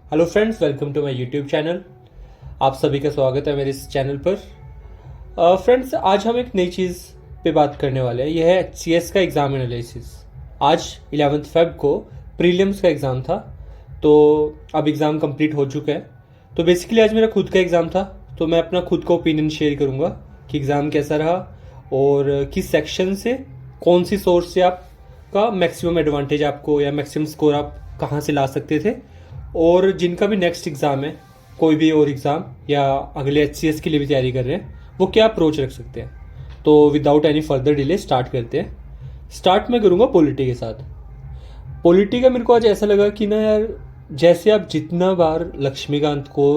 Hello friends, welcome to my YouTube channel. आप सभी का स्वागत है मेरे इस चैनल पर। फ्रेंड्स, आज हम एक नई चीज़ पे बात करने वाले हैं। यह है एचसीएस का एग्ज़ाम एनालिसिस। आज 11 फेब को प्रीलिम्स का एग्ज़ाम था, तो अब एग्ज़ाम कंप्लीट हो चुका है। तो बेसिकली आज मेरा खुद का एग्ज़ाम था, तो मैं अपना खुद का ओपिनियन शेयर करूँगा कि एग्ज़ाम कैसा रहा और किस सेक्शन से, कौन सी सोर्स से आपका मैक्सिमम एडवांटेज आपको या मैक्सिमम स्कोर आप कहाँ से ला सकते थे, और जिनका भी नेक्स्ट एग्ज़ाम है, कोई भी और एग्ज़ाम या अगले एचसीएस के लिए भी तैयारी कर रहे हैं, वो क्या अप्रोच रख सकते हैं। तो without any further delay start करते हैं। स्टार्ट मैं करूँगा पॉलिटी के साथ। पॉलिटी का मेरे को आज ऐसा लगा कि ना यार, जैसे आप जितना बार लक्ष्मीकांत को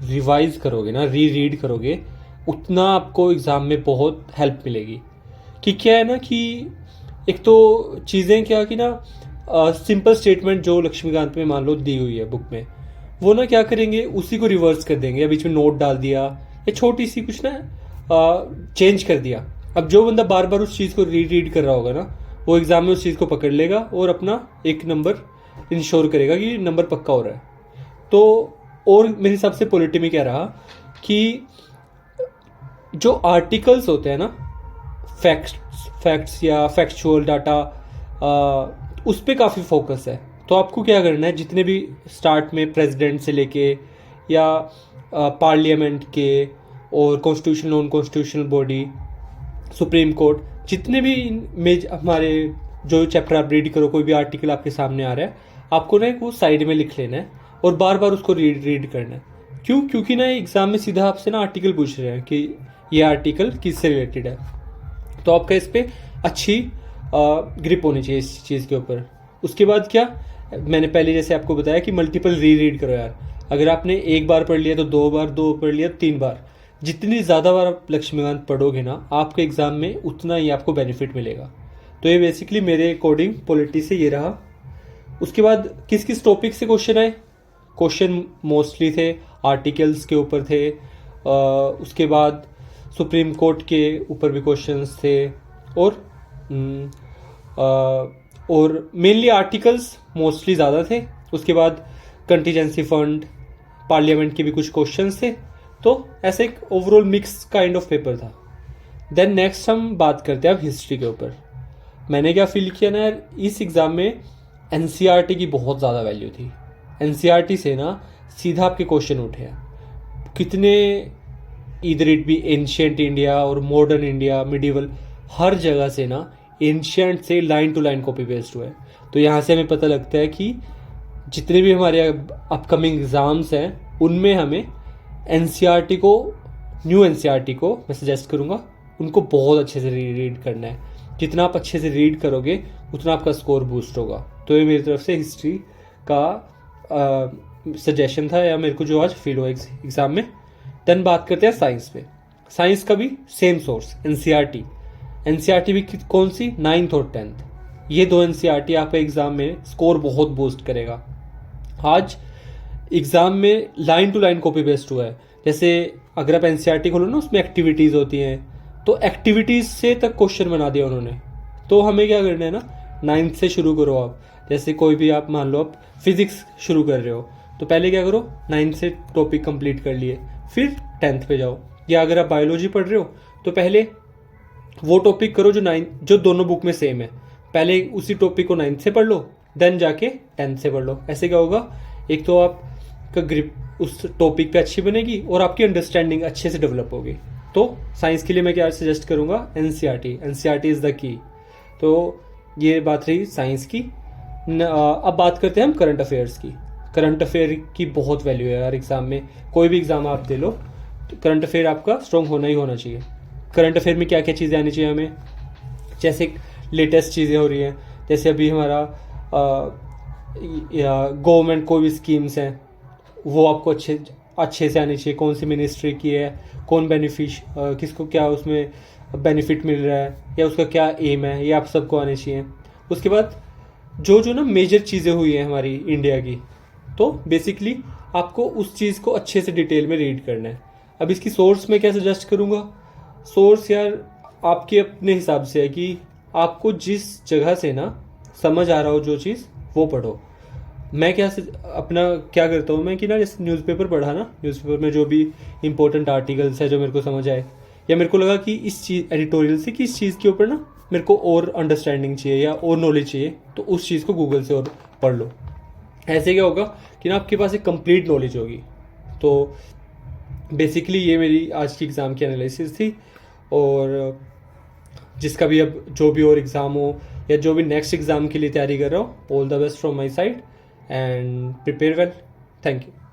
रिवाइज करोगे ना, री रीड करोगे, उतना आपको एग्ज़ाम में बहुत हेल्प मिलेगी। कि क्या है ना कि एक तो चीज़ें क्या कि ना, सिंपल स्टेटमेंट जो लक्ष्मीकांत में मान लो दी हुई है बुक में, वो ना क्या करेंगे, उसी को रिवर्स कर देंगे या बीच में नोट डाल दिया या छोटी सी कुछ ना चेंज कर दिया। अब जो बंदा बार बार उस चीज़ को री रीड कर रहा होगा ना, वो एग्जाम में उस चीज़ को पकड़ लेगा और अपना एक नंबर इंश्योर करेगा कि नंबर पक्का हो रहा है। तो और मेरे हिसाब से पॉलिटी में क्या रहा कि जो आर्टिकल्स होते हैं ना, फैक्ट्स या फैक्चुअल डाटा, उस पर काफ़ी फोकस है। तो आपको क्या करना है, जितने भी स्टार्ट में प्रेसिडेंट से लेके या पार्लियामेंट के और constitutional non constitutional body, supreme court, जितने भी मेज हमारे जो चैप्टर आप रीड करो, कोई भी आर्टिकल आपके सामने आ रहा है, आपको ना एक वो साइड में लिख लेना है और बार बार उसको रीड करना है। क्यों? क्योंकि ना एग्जाम में सीधा आपसे ना आर्टिकल पूछ रहे हैं कि ये आर्टिकल किससे रिलेटेड है। तो आपका इस पर अच्छी ग्रिप होनी चाहिए इस चीज़ के ऊपर। उसके बाद क्या, मैंने पहले जैसे आपको बताया कि मल्टीपल री रीड करो यार। अगर आपने एक बार पढ़ लिया तो दो बार, दो पढ़ लिया तो तीन बार, जितनी ज़्यादा बार आप लक्ष्मीकांत पढ़ोगे ना, आपके एग्ज़ाम में उतना ही आपको बेनिफिट मिलेगा। तो ये बेसिकली मेरे अकॉर्डिंग पॉलिटी से ये रहा। उसके बाद किस किस टॉपिक से क्वेश्चन आए? क्वेश्चन मोस्टली थे आर्टिकल्स के ऊपर थे। उसके बाद सुप्रीम कोर्ट के ऊपर भी क्वेश्चंस थे और मेनली आर्टिकल्स मोस्टली ज़्यादा थे। उसके बाद कंटीजेंसी फंड, पार्लियामेंट के भी कुछ क्वेश्चंस थे। तो ऐसे एक overall mix kind of paper था। देन नेक्स्ट हम बात करते हैं अब हिस्ट्री के ऊपर। मैंने क्या फील किया ना यार, इस एग्ज़ाम में एनसीईआरटी की बहुत ज़्यादा वैल्यू थी। एनसीईआरटी से ना सीधा आपके क्वेश्चन उठे हैं कितने, इधर इट भी एंशियंट इंडिया और मॉडर्न इंडिया, मिडिवल, हर जगह से ना एंशियंट से line to line copy paste हुआ है। तो यहाँ से हमें पता लगता है कि जितने भी हमारे अपकमिंग एग्ज़ाम्स हैं, उनमें हमें एनसीईआरटी को, न्यू एनसीईआरटी को मैं सजेस्ट करूँगा, उनको बहुत अच्छे से रीड करना है। जितना आप अच्छे से रीड करोगे उतना आपका स्कोर बूस्ट होगा। तो ये मेरी तरफ से हिस्ट्री का सजेशन था, या मेरे को जो आज फील हुआ एग्ज़ाम में। देन बात करते हैं साइंस पे। साइंस का भी सेम सोर्स एनसीईआरटी। एनसीईआरटी भी कौन सी, 9th और 10th, ये दो एनसीईआरटी आपका एग्ज़ाम में स्कोर बहुत बूस्ट करेगा। आज एग्ज़ाम में line to line copy paste हुआ है। जैसे अगर आप एनसीईआरटी खोलो ना, उसमें एक्टिविटीज़ होती हैं, तो एक्टिविटीज़ से तक क्वेश्चन बना दिया उन्होंने। तो हमें क्या करना है ना, 9th से शुरू करो आप। जैसे कोई भी आप मान लो आप फिजिक्स शुरू कर रहे हो, तो पहले क्या करो, 9th से टॉपिक कंप्लीट कर लिए, फिर 10th पे जाओ। या अगर आप बायोलॉजी पढ़ रहे हो तो पहले वो टॉपिक करो जो दोनों बुक में सेम है। पहले उसी टॉपिक को 9th से पढ़ लो, देन जाके 10th से पढ़ लो। ऐसे क्या होगा, एक तो आपका ग्रिप उस टॉपिक पे अच्छी बनेगी और आपकी अंडरस्टैंडिंग अच्छे से डेवलप होगी। तो साइंस के लिए मैं क्या सजेस्ट करूँगा, NCERT. NCERT is the key. तो ये बात रही साइंस की। अब बात करते हैं हम करंट अफेयर्स की। करंट अफेयर की बहुत वैल्यू है यार एग्ज़ाम में। कोई भी एग्ज़ाम आप दे लो, तो करंट अफेयर आपका स्ट्रॉन्ग होना ही होना चाहिए। करंट अफेयर में क्या क्या चीज़ें आनी चाहिए हमें, जैसे लेटेस्ट चीज़ें हो रही हैं, जैसे अभी हमारा गवर्नमेंट कोई भी स्कीम्स हैं, वो आपको अच्छे से आनी चाहिए। कौन सी मिनिस्ट्री की है, कौन किसको क्या उसमें बेनिफिट मिल रहा है, या उसका क्या एम है, ये आप सबको आने चाहिए। उसके बाद जो ना मेजर चीज़ें हुई हैं हमारी इंडिया की, तो बेसिकली आपको उस चीज़ को अच्छे से डिटेल में रीड करना है। अब इसकी सोर्स में क्या सजेस्ट करूँगा, सोर्स यार आपके अपने हिसाब से है कि आपको जिस जगह से ना समझ आ रहा हो जो चीज़, वो पढ़ो। मैं अपना क्या करता हूँ मैं कि ना, जैसे न्यूज़पेपर पढ़ा ना, न्यूज़पेपर में जो भी इंपॉर्टेंट आर्टिकल्स है जो मेरे को समझ आए, या मेरे को लगा कि इस चीज़ एडिटोरियल से कि इस चीज़ के ऊपर ना मेरे को और अंडरस्टैंडिंग चाहिए या और नॉलेज चाहिए, तो उस चीज़ को गूगल से और पढ़ लो। ऐसे क्या होगा कि ना आपके पास एक कंप्लीट नॉलेज होगी। तो बेसिकली ये मेरी आज की एग्ज़ाम की एनालिसिस थी। और जिसका भी अब जो भी और एग्ज़ाम हो या जो भी नेक्स्ट एग्ज़ाम के लिए तैयारी कर रहा हो, all the best from my side and prepare well. Thank you.